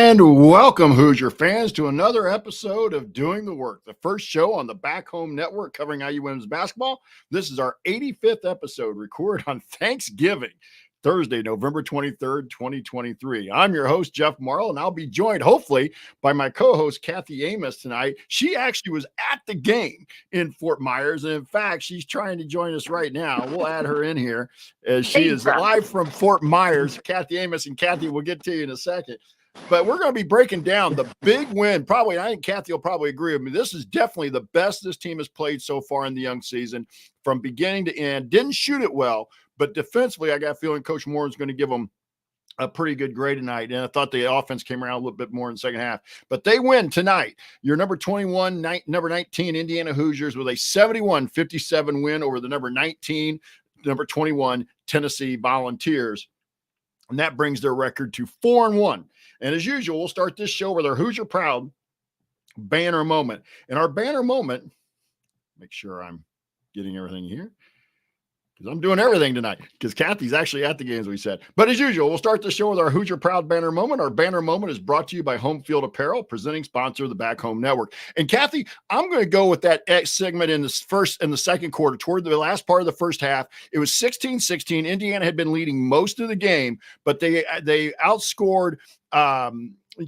And welcome, Hoosier fans, to another episode of Doing the Work, the first show on the Back Home Network covering IU women's basketball. This is our 85th episode, recorded on Thanksgiving, Thursday, November 23rd, 2023. I'm your host, Jeff Marl, and I'll be joined, hopefully, by my co-host, Kathy Amos, tonight. She actually was at the game in Fort Myers, and in fact, she's trying to join us right now. We'll add her in here as she is live from Fort Myers. Kathy Amos, and Kathy, we'll get to you in a second. But we're going to be breaking down the big win. Probably, I think Kathy will probably agree with me. This is definitely the best this team has played so far in the young season from beginning to end. Didn't shoot it well, but defensively, I got a feeling Coach Moore is going to give them a pretty good grade tonight. And I thought the offense came around a little bit more in the second half. But they win tonight. Your number 21, number 19 Indiana Hoosiers with a 71-57 win over the number 19, number 21 Tennessee Volunteers. And that brings their record to 4-1. And as usual, we'll start this show with our Hoosier Proud banner moment. And our banner moment, make sure I'm getting everything here, because I'm doing everything tonight, because Kathy's actually at the game, as we said. But as usual, we'll start the show with our Hoosier Proud banner moment. Our banner moment is brought to you by Home Field Apparel, presenting sponsor of the Back Home Network. And Kathy, I'm going to go with that segment in the second quarter, toward the last part of the first half. It was 16-16. Indiana had been leading most of the game, but they outscored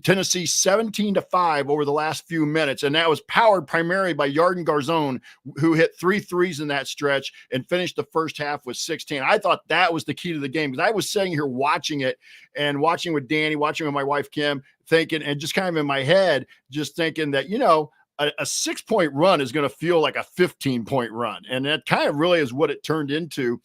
Tennessee 17-5 over the last few minutes. And that was powered primarily by Yarden Garzone, who hit 3 threes in that stretch and finished the first half with 16. I thought that was the key to the game, because I was sitting here watching it and watching with Danny, watching with my wife, Kim, thinking, and just kind of in my head, just thinking that, a 6-point run is going to feel like a 15-point run. And that kind of really is what it turned into.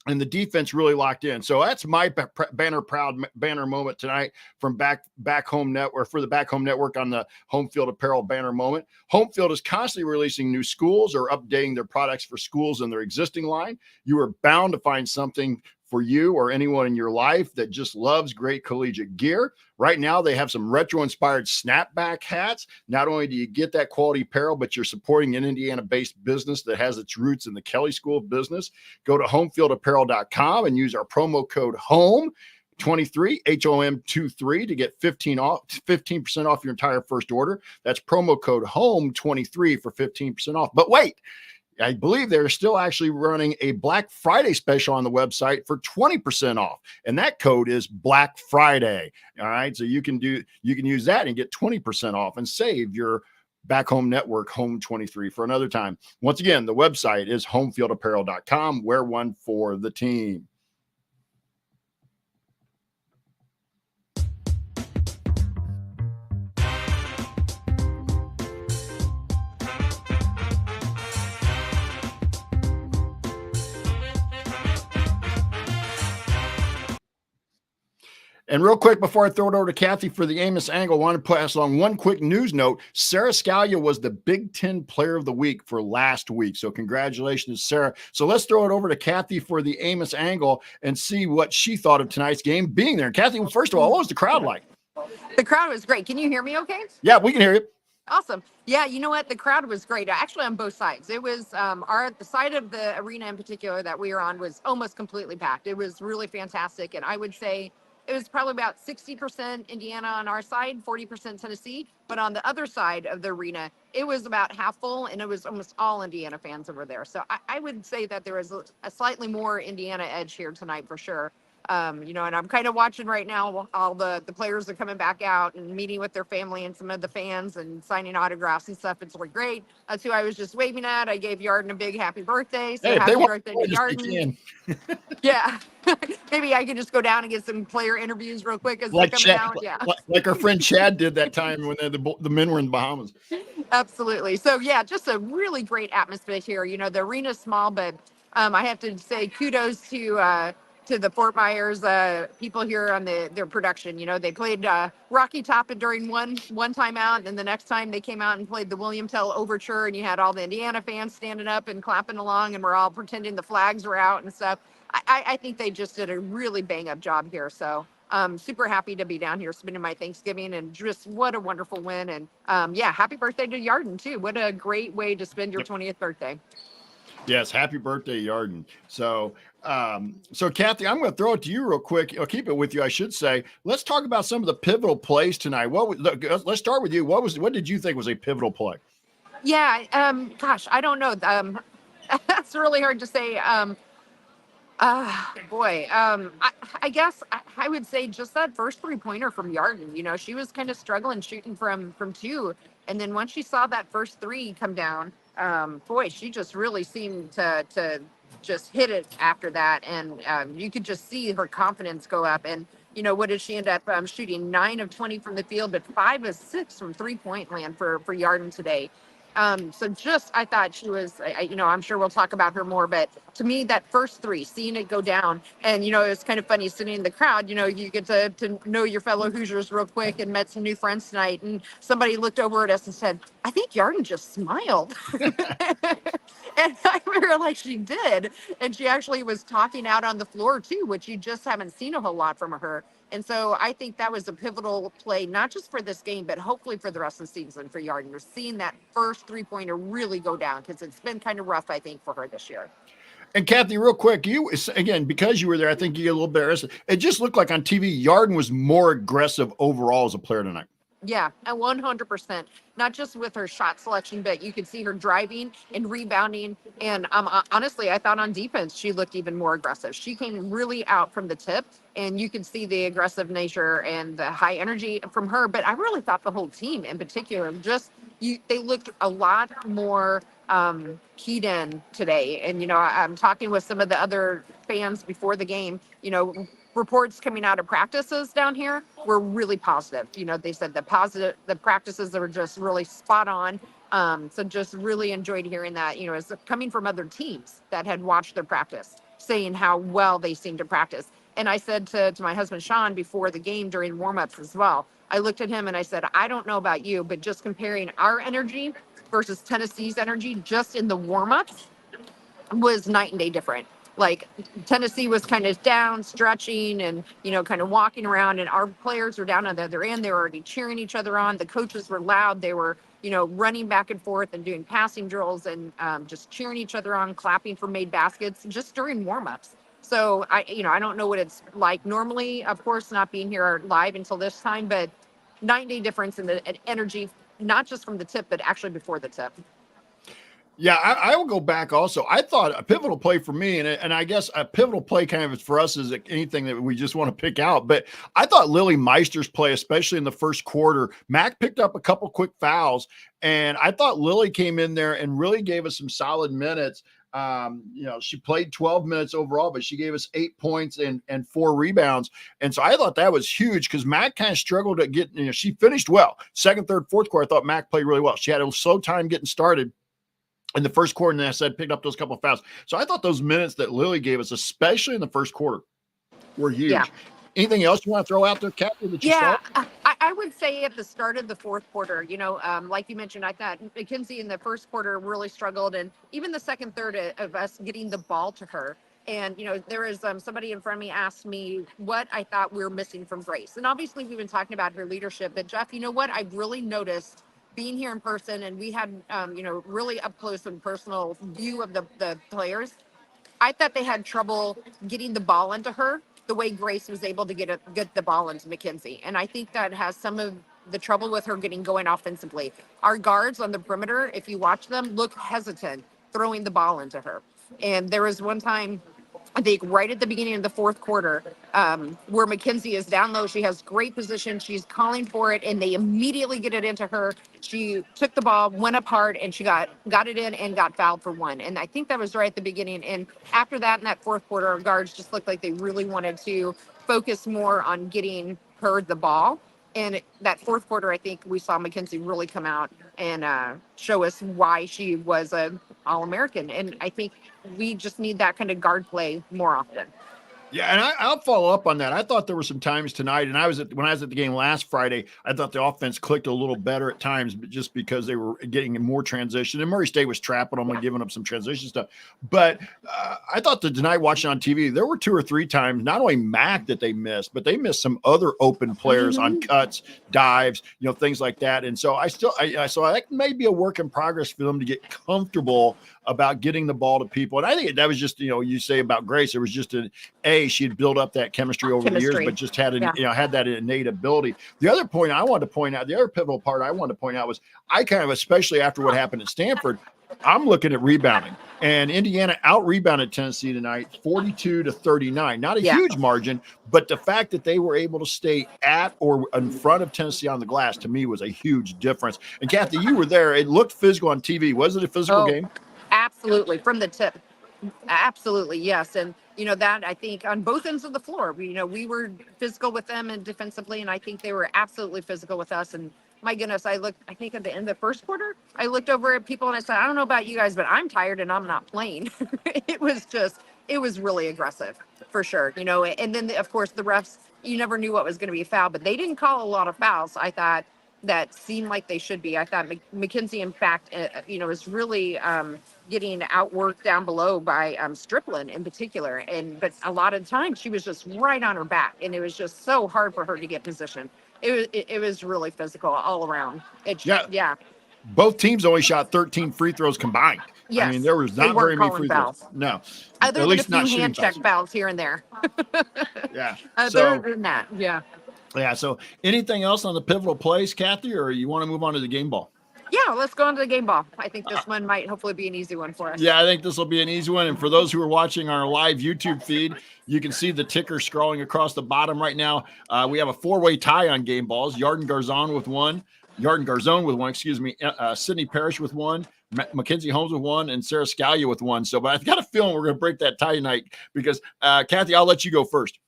And the defense really locked in. So that's my proud banner moment tonight from back home network, for the Back Home Network on the Home Field Apparel banner moment. Home Field is constantly releasing new schools or updating their products for schools in their existing line. You are bound to find something for you or anyone in your life that just loves great collegiate gear. Right now, they have some retro-inspired snapback hats. Not only do you get that quality apparel, but you're supporting an Indiana-based business that has its roots in the Kelley School of Business. Go to homefieldapparel.com and use our promo code HOME23, HOM23, to get 15% off your entire first order. That's promo code HOME23 for 15% off. But wait, I believe they're still actually running a Black Friday special on the website for 20% off. And that code is Black Friday. All right. So you can use that and get 20% off and save your Back Home Network Home 23 for another time. Once again, the website is homefieldapparel.com. Wear one for the team. And real quick, before I throw it over to Kathy for the Amos Angle, I want to pass along one quick news note. Sarah Scalia was the Big Ten Player of the Week for last week. So congratulations, Sarah. So let's throw it over to Kathy for the Amos Angle and see what she thought of tonight's game being there. And Kathy, well, first of all, what was the crowd like? The crowd was great. Can you hear me okay? Yeah, we can hear you. Awesome. Yeah, you know what? The crowd was great. Actually, on both sides. It was the side of the arena in particular that we were on was almost completely packed. It was really fantastic. And I would say it was probably about 60% Indiana on our side, 40% Tennessee. But on the other side of the arena, it was about half full, and it was almost all Indiana fans over there. So I would say that there was a slightly more Indiana edge here tonight for sure. And I'm kind of watching right now, all the players are coming back out and meeting with their family and some of the fans and signing autographs and stuff. It's really great. That's who I was just waving at. I gave Yarden a big happy birthday. So happy birthday to Yarden. Yeah. Maybe I can just go down and get some player interviews real quick as they're coming out. Yeah. Like our friend Chad did that time when the men were in the Bahamas. Absolutely. So yeah, just a really great atmosphere here. The arena's small, but I have to say kudos to the Fort Myers people here on their production. They played Rocky Top during one timeout, and the next time they came out and played the William Tell Overture, and you had all the Indiana fans standing up and clapping along, and we're all pretending the flags were out and stuff. I think they just did a really bang-up job here. So super happy to be down here spending my Thanksgiving, and just what a wonderful win. And happy birthday to Yarden too. What a great way to spend your 20th birthday. Yes, happy birthday, Yarden. So So Kathy, I'm going to throw it to you real quick. I'll keep it with you, I should say. Let's talk about some of the pivotal plays tonight. Let's start with you. What did you think was a pivotal play? Yeah, gosh, I don't know. That's really hard to say. Boy, I guess I would say just that first 3-pointer from Yarden. You know, she was kind of struggling shooting from two, and then once she saw that first three come down, boy, she just really seemed to just hit it after that, and you could just see her confidence go up. And you know, what did she end up shooting? 9 of 20 from the field, but 5 of 6 from 3-point land for Yarden today. So just, I thought she was, you know, I'm sure we'll talk about her more, but to me, that first three, seeing it go down, and, you know, it's kind of funny sitting in the crowd, you know, you get to know your fellow Hoosiers real quick and met some new friends tonight. And somebody looked over at us and said, I think Yarden just smiled. And I realized she did. And she actually was talking out on the floor too, which you just haven't seen a whole lot from her. And so I think that was a pivotal play, not just for this game, but hopefully for the rest of the season for Yarden. You're seeing that first 3-pointer really go down because it's been kind of rough, I think, for her this year. And Kathy, real quick, you again, because you were there, I think you get a little bit. It just looked like on TV, Yarden was more aggressive overall as a player tonight. Yeah, at 100%. Not just with her shot selection, but you could see her driving and rebounding. And honestly, I thought on defense, she looked even more aggressive. She came really out from the tip, and you could see the aggressive nature and the high energy from her. But I really thought the whole team in particular, they looked a lot more keyed in today. And, you know, I'm talking with some of the other fans before the game, you know, reports coming out of practices down here were really positive. You know, they said the practices that were just really spot on. So just really enjoyed hearing that, you know, it's coming from other teams that had watched their practice, saying how well they seemed to practice. And I said to my husband, Sean, before the game during warmups as well, I looked at him and I said, I don't know about you, but just comparing our energy versus Tennessee's energy just in the warmups was night and day different. Like Tennessee was kind of down, stretching and, you know, kind of walking around, and our players were down on the other end. They were already cheering each other on. The coaches were loud. They were, you know, running back and forth and doing passing drills and just cheering each other on, clapping for made baskets just during warmups. So I don't know what it's like normally, of course, not being here live until this time, but night and day difference in the energy, not just from the tip, but actually before the tip. Yeah, I will go back also. I thought a pivotal play for me, and I guess a pivotal play kind of for us is anything that we just want to pick out. But I thought Lily Meister's play, especially in the first quarter, Mac picked up a couple quick fouls, and I thought Lily came in there and really gave us some solid minutes. You know, she played 12 minutes overall, but she gave us 8 points and 4 rebounds. And so I thought that was huge because Mac kind of struggled to get, you know, she finished well. Second, third, fourth quarter, I thought Mac played really well. She had a slow time getting started in the first quarter, and then I said picked up those couple of fouls. So I thought those minutes that Lily gave us, especially in the first quarter, were huge. Yeah. Anything else you want to throw out there, Kathy, that you saw? I would say at the start of the fourth quarter, you know, like you mentioned, I thought McKenzie in the first quarter really struggled, and even the second, third of us getting the ball to her. And, you know, there was somebody in front of me asked me what I thought we were missing from Grace. And obviously we've been talking about her leadership, but Jeff, you know what? I've really noticed being here in person, and we had, you know, really up close and personal view of the players. I thought they had trouble getting the ball into her the way Grace was able to get the ball into McKenzie. And I think that has some of the trouble with her getting going offensively. Our guards on the perimeter, if you watch them, look hesitant throwing the ball into her. And there was one time, I think right at the beginning of the fourth quarter, where McKenzie is down low. She has great position. She's calling for it, and they immediately get it into her. She took the ball, went up hard, and she got it in and got fouled for one. And I think that was right at the beginning. And after that, in that fourth quarter, our guards just looked like they really wanted to focus more on getting her the ball. And that fourth quarter, I think we saw McKenzie really come out and show us why she was an All-American. And I think we just need that kind of guard play more often. Yeah, and I'll follow up on that. I thought there were some times tonight, and when I was at the game last Friday, I thought the offense clicked a little better at times, but just because they were getting more transition. And Murray State was trapping them and giving up some transition stuff. But I thought that tonight, watching on TV, there were 2 or 3 times, not only Mac that they missed, but they missed some other open players on cuts, dives, things like that. And so so that may be a work in progress for them to get comfortable about getting the ball to people. And I think that was just, you say about Grace, it was just she had built up that chemistry over the years, but just had had that innate ability. The other point I wanted to point out, the other pivotal part I wanted to point out was I kind of, especially after what happened at Stanford, I'm looking at rebounding, and Indiana out rebounded Tennessee tonight, 42-39. Not a huge margin, but the fact that they were able to stay at or in front of Tennessee on the glass, to me, was a huge difference. And Kathy, you were there. It looked physical on TV. Was it a physical game? Absolutely. From the tip. Absolutely. Yes. And, that I think on both ends of the floor, we were physical with them and defensively, and I think they were absolutely physical with us. And my goodness, I think at the end of the first quarter, I looked over at people and I said, I don't know about you guys, but I'm tired and I'm not playing. It was really aggressive for sure. And then of course the refs, you never knew what was going to be a foul, but they didn't call a lot of fouls. I thought that seemed like they should be. I thought McKenzie, in fact, is really getting outworked down below by Strickland in particular. But a lot of the time she was just right on her back, and it was just so hard for her to get position. It was really physical all around. Both teams only shot 13 free throws combined. Yes. I mean, there was not very many free throws. No. Other than a few hand check fouls here and there. Yeah. Other than that, yeah. Yeah. So anything else on the pivotal plays, Kathy, or you want to move on to the game ball? Yeah, let's go on to the game ball. I think this one might hopefully be an easy one for us. Yeah, I think this will be an easy one. And for those who are watching our live YouTube feed, you can see the ticker scrolling across the bottom right now. We have a 4-way tie on game balls. Yarden Garzon with one. Sydney Parrish with one. Mackenzie Holmes with one, and Sarah Scalia with one. So, but I've got a feeling we're going to break that tie tonight because, Kathy, I'll let you go first.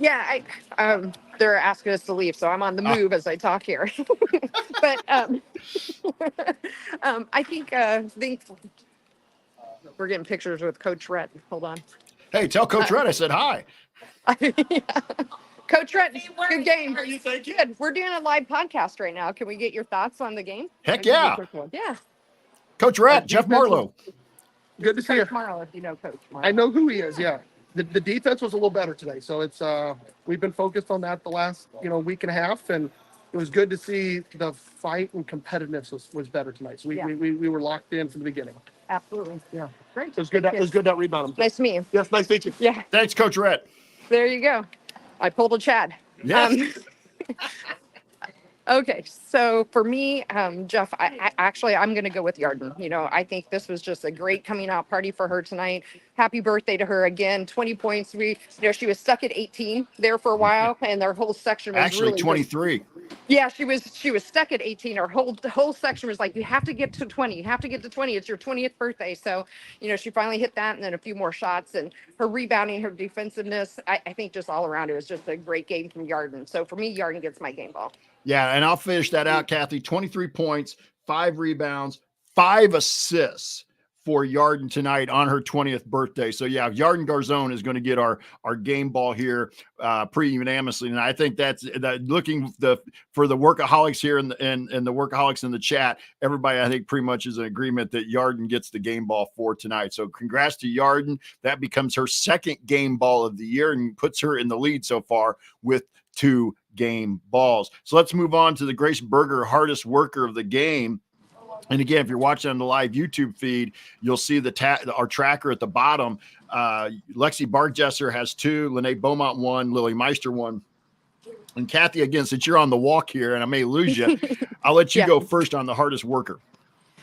Yeah, they're asking us to leave, so I'm on the move as I talk here. But I think we're getting pictures with Coach Rhett. Hold on. Hey, tell Coach Rhett I said hi. Yeah. Coach Rhett, good game. How are you? Thank you. Good. We're doing a live podcast right now. Can we get your thoughts on the game? Heck yeah. Yeah. Coach Rhett, Jeff Marlowe. Good to see you. Coach Marlowe, if you know Coach Marlowe. I know who he is, yeah. The defense was a little better today, so it's we've been focused on that the last week and a half, and it was good to see the fight and competitiveness was better tonight. So we were locked in from the beginning. Absolutely. Yeah. Great. It was good. It was good to rebound him. Nice to meet you. Yes, nice to meet you. Yeah. Thanks, Coach Rhett. There you go. I pulled a Chad. Yes. Okay, so for me, Jeff, I'm going to go with Yarden. I think this was just a great coming out party for her tonight. Happy birthday to her again. 20 points. She was stuck at 18 there for a while, and their whole section was actually really 23. Yeah, she was stuck at 18. Her whole section was like, you have to get to 20. You have to get to 20. It's your 20th birthday. So, she finally hit that, and then a few more shots, and her rebounding, her defensiveness. I think just all around it was just a great game from Yarden. So for me, Yarden gets my game ball. Yeah, and I'll finish that out, Kathy. 23 points, 5 rebounds, 5 assists for Yarden tonight on her 20th birthday. So, yeah, Yarden Garzon is going to get our game ball here pretty unanimously. And I think that's looking for the workaholics here and the workaholics in the chat. Everybody, I think, pretty much is in agreement that Yarden gets the game ball for tonight. So congrats to Yarden. That becomes her second game ball of the year and puts her in the lead so far with 2 game balls. So let's move on to the Grace Berger hardest worker of the game. And again, if you're watching on the live YouTube feed, you'll see our tracker at the bottom. Lexi Bargesser has 2, Lene Beaumont 1, Lily Meister 1. And Kathy, again, since you're on the walk here and I may lose you, I'll let you go first on the hardest worker.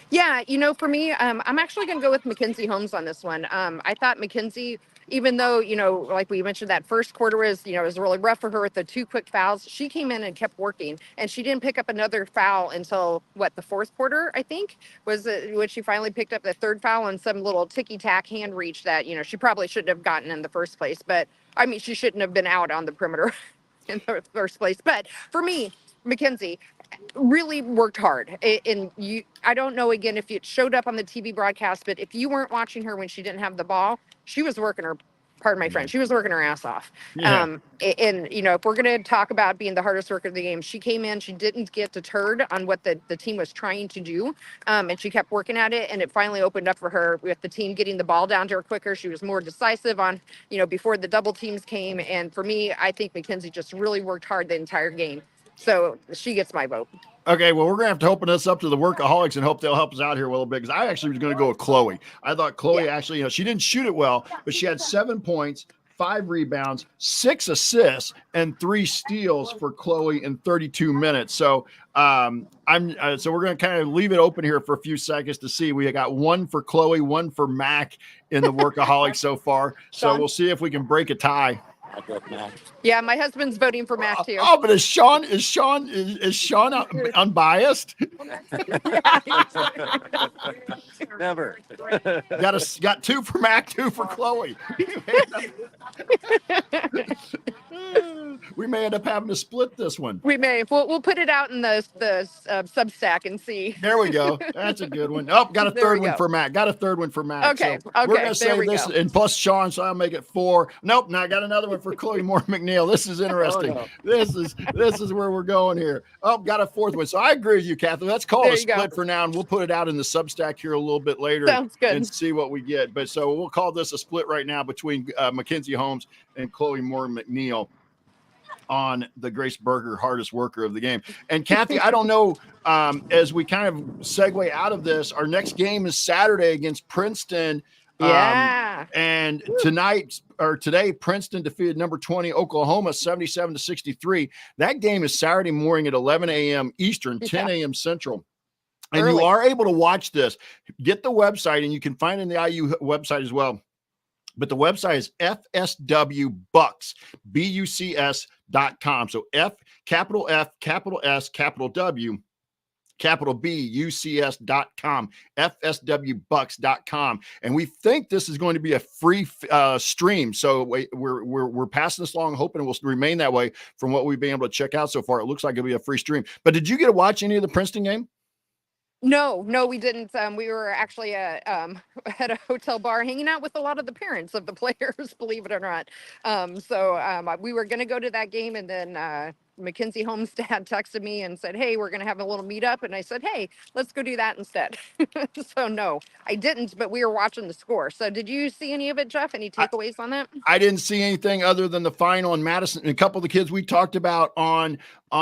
Yeah, for me, I'm actually going to go with Mackenzie Holmes on this one. I thought Mackenzie, even though, like we mentioned, that first quarter was really rough for her with the 2 quick fouls, she came in and kept working, and she didn't pick up another foul until, the fourth quarter, I think, was when she finally picked up the 3rd foul and some little ticky-tack hand reach that, she probably shouldn't have gotten in the first place. But, I mean, she shouldn't have been out on the perimeter in the first place. But for me, Mackenzie really worked hard. I don't know, again, if it showed up on the TV broadcast, but if you weren't watching her when she didn't have the ball, she was working her pardon my French. She was working her ass off. Yeah. And if we're going to talk about being the hardest worker of the game, she came in, she didn't get deterred on what the team was trying to do. And she kept working at it, and it finally opened up for her with the team getting the ball down to her quicker. She was more decisive on, before the double teams came. And for me, I think Mackenzie just really worked hard the entire game. So she gets my vote. Okay, well, we're going to have to open this up to the workaholics and hope they'll help us out here a little bit, because I actually was going to go with Chloe. I thought Chloe actually, she didn't shoot it well, but she had 7 points, 5 rebounds, 6 assists, and 3 steals for Chloe in 32 minutes. So so we're going to kind of leave it open here for a few seconds to see. We got 1 for Chloe, 1 for Mac in the workaholics so far. So we'll see if we can break a tie. Yeah, my husband's voting for Mac too. Oh, but is Sean unbiased? Never. Got 2 for Mac, 2 for Chloe. We may end up having to split this one. We may. We'll put it out in the Substack and see. There we go. That's a good one. Oh, got a third one for Mac. Okay. So we're gonna say this, and plus Sean, so I'll make it 4. Nope. Now I got another one for Chloe Moore McNeil. This is interesting. Oh, no. This is where we're going here. Oh, got a 4th one. So I agree with you, Kathy. Let's call it a split for now, and we'll put it out in the Substack here a little bit later. Sounds good. And see what we get. But so we'll call this a split right now between Mackenzie Holmes and Chloe Moore McNeil on the Grace Berger hardest worker of the game. And Kathy, I don't know, as we kind of segue out of this, our next game is Saturday against Princeton. And today, Princeton defeated number 20 Oklahoma 77-63. That game is Saturday morning at 11 a.m. Eastern, 10 a.m. Central. And Early. you are able to watch this. Get the website, and you can find it in the IU website as well. But the website is FSWBucks, BUCS.com. So capital F, capital S, capital W, capital BUCS.com, FSWBucks.com. And we think this is going to be a free stream. So we're passing this along, hoping it will remain that way from what we've been able to check out so far. It looks like it'll be a free stream. But did you get to watch any of the Princeton game? No, we didn't. We were actually at a hotel bar hanging out with a lot of the parents of the players, believe it or not. We were going to go to that game, and then Mackenzie Holmes' dad texted me and said, "Hey, we're going to have a little meetup." And I said, "Hey, let's go do that instead." So no, I didn't, but we were watching the score. So did you see any of it, Jeff? Any takeaways on that? I didn't see anything other than the final, and Madison and a couple of the kids we talked about on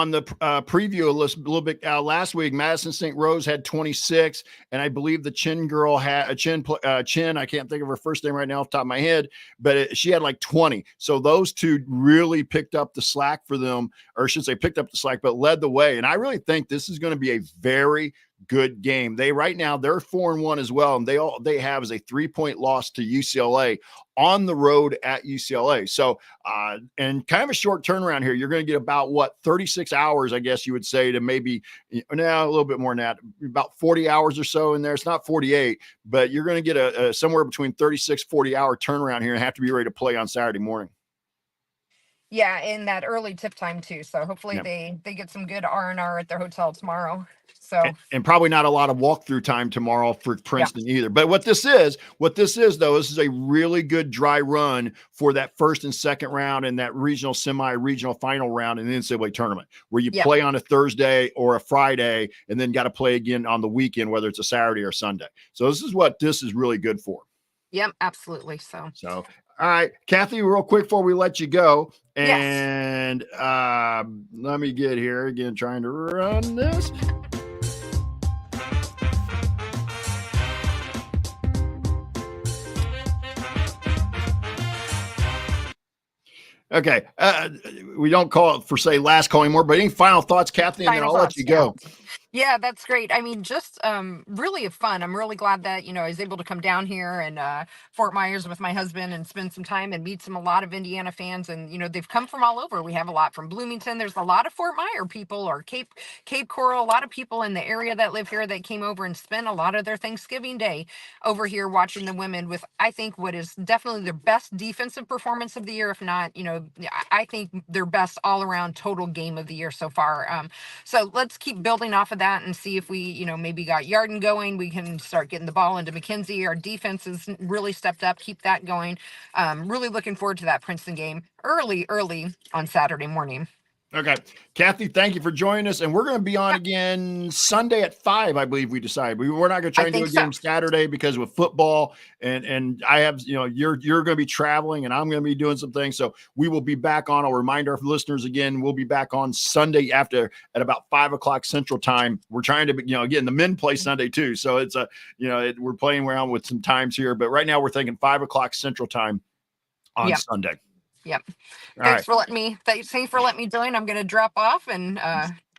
the preview list a little bit last week. Madison St. Rose had 26, and I believe the Chin girl had a Chin. I can't think of her first name right now off the top of my head, but she had like 20. So those two really picked up the slack for them, or I should say picked up the slack, but led the way. And I really think this is going to be a very good game. Right now they're 4-1 as well, and they have is a 3-point loss to UCLA on the road at UCLA. So and kind of a short turnaround here. You're going to get about 36 hours, I guess you would say, to maybe a little bit more than that, about 40 hours or so in there. It's not 48, but you're going to get a somewhere between 36-40 hour turnaround here and have to be ready to play on Saturday morning. Yeah, in that early tip time too. So hopefully they get some good R&R at their hotel tomorrow. So and probably not a lot of walkthrough time tomorrow for Princeton either. But what this is though, this is a really good dry run for that first and second round and that regional, semi-regional final round in the NCAA tournament, where you play on a Thursday or a Friday and then got to play again on the weekend, whether it's a Saturday or Sunday. So this is what this is really good for. Yep, absolutely. So all right, Kathy, real quick before we let you go, and let me get here again, trying to run this. Okay, we don't call it for say last call anymore, but any final thoughts, Kathy, and then I'll let you go. Yeah, that's great. I mean, just really fun. I'm really glad that, I was able to come down here and Fort Myers with my husband and spend some time and meet a lot of Indiana fans. And, they've come from all over. We have a lot from Bloomington. There's a lot of Fort Myers people, or Cape Coral, a lot of people in the area that live here that came over and spent a lot of their Thanksgiving Day over here watching the women with, I think, what is definitely their best defensive performance of the year. If not, I think their best all around total game of the year so far. So let's keep building off of that. that and see if we, maybe got Yarden going. We can start getting the ball into McKenzie. Our defense has really stepped up. Keep that going. Really looking forward to that Princeton game early on Saturday morning. Okay. Kathy, thank you for joining us. And we're going to be on again Sunday at 5, I believe we decided. We're not going to try and do a game Saturday because with football and I have, you're going to be traveling and I'm going to be doing some things. So we will be back on. I'll remind our listeners again, we'll be back on Sunday at about 5:00 Central Time. We're trying to, again, the men play Sunday too. So it's we're playing around with some times here, but right now we're thinking 5:00 Central Time on Sunday. Yep. Thanks for letting me join. I'm going to drop off and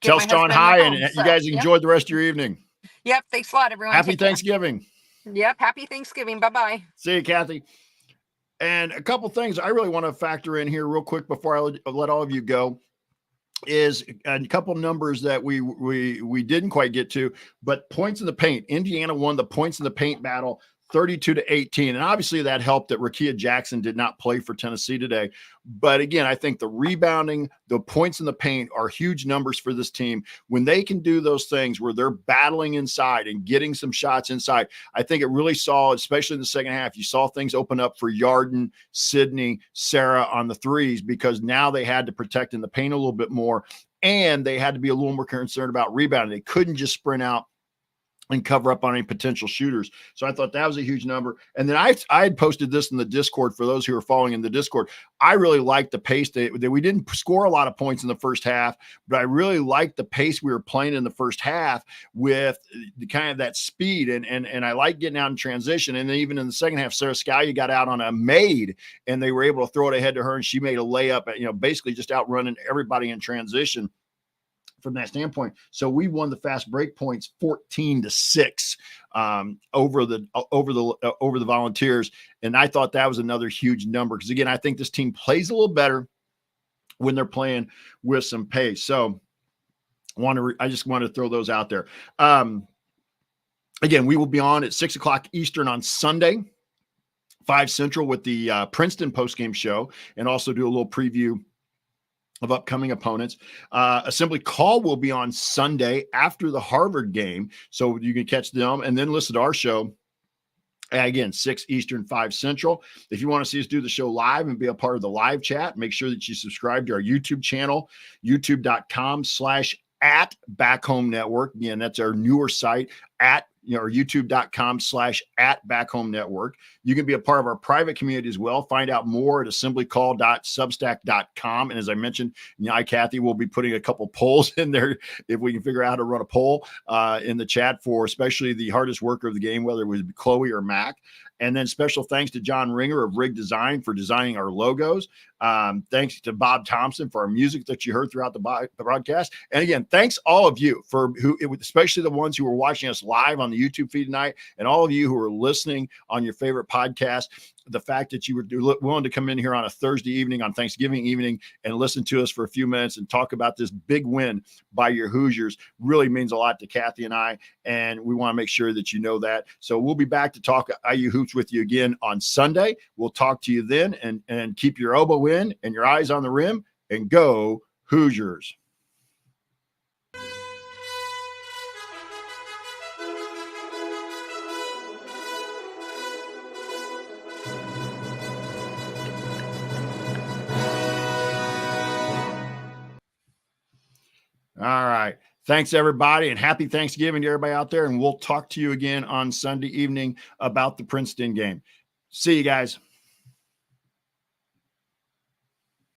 tell Sean hi, and you guys enjoyed the rest of your evening. Yep. Thanks a lot, everyone. Happy Thanksgiving. Yep. Happy Thanksgiving. Bye-bye. See you, Kathy. And a couple things I really want to factor in here real quick before I let all of you go is a couple numbers that we didn't quite get to, but points in the paint. Indiana won the points in the paint battle 32-18. And obviously that helped that Rakia Jackson did not play for Tennessee today. But again, I think the rebounding, the points in the paint are huge numbers for this team. When they can do those things where they're battling inside and getting some shots inside, I think it really saw, especially in the second half, you saw things open up for Yarden, Sydney, Sarah on the threes, because now they had to protect in the paint a little bit more. And they had to be a little more concerned about rebounding. They couldn't just sprint out and cover up on any potential shooters. So I thought that was a huge number. And then I had posted this in the Discord for those who are following in the Discord. I really liked the pace that we didn't score a lot of points in the first half, but I really liked the pace we were playing in the first half with the kind of that speed. And I like getting out in transition. And then even in the second half, Sarah Scalia got out on a maid and they were able to throw it ahead to her. And she made a layup, basically just outrunning everybody in transition from that standpoint. So we won the fast break points 14-6 over the Volunteers. And I thought that was another huge number. Because again, I think this team plays a little better when they're playing with some pace. So I just want to throw those out there. Again, we will be on at 6:00 Eastern on Sunday, 5 Central with the Princeton postgame show, and also do a little preview of upcoming opponents. Assembly Call will be on Sunday after the Harvard game, so you can catch them and then listen to our show. Again, 6 Eastern, 5 Central. If you want to see us do the show live and be a part of the live chat, make sure that you subscribe to our YouTube channel, youtube.com/@Backhome Network. Again, that's our newer site or youtube.com/@Backhome Network. You can be a part of our private community as well. Find out more at assemblycall.substack.com. And as I mentioned, Kathy will be putting a couple polls in there if we can figure out how to run a poll in the chat for especially the hardest worker of the game, whether it was Chloe or Mac. And then special thanks to John Ringer of Rig Design for designing our logos. Thanks to Bob Thompson for our music that you heard throughout the broadcast. And again, thanks all of you especially the ones who were watching us live on the YouTube feed tonight, and all of you who are listening on your favorite podcast. The fact that you were willing to come in here on a Thursday evening, on Thanksgiving evening, and listen to us for a few minutes and talk about this big win by your Hoosiers really means a lot to Kathy and I, and we want to make sure that you know that. So we'll be back to talk IU Hoops with you again on Sunday. We'll talk to you then, and keep your elbow in and your eyes on the rim, and go Hoosiers. All right. Thanks, everybody, and happy Thanksgiving to everybody out there. And we'll talk to you again on Sunday evening about the Princeton game. See you guys.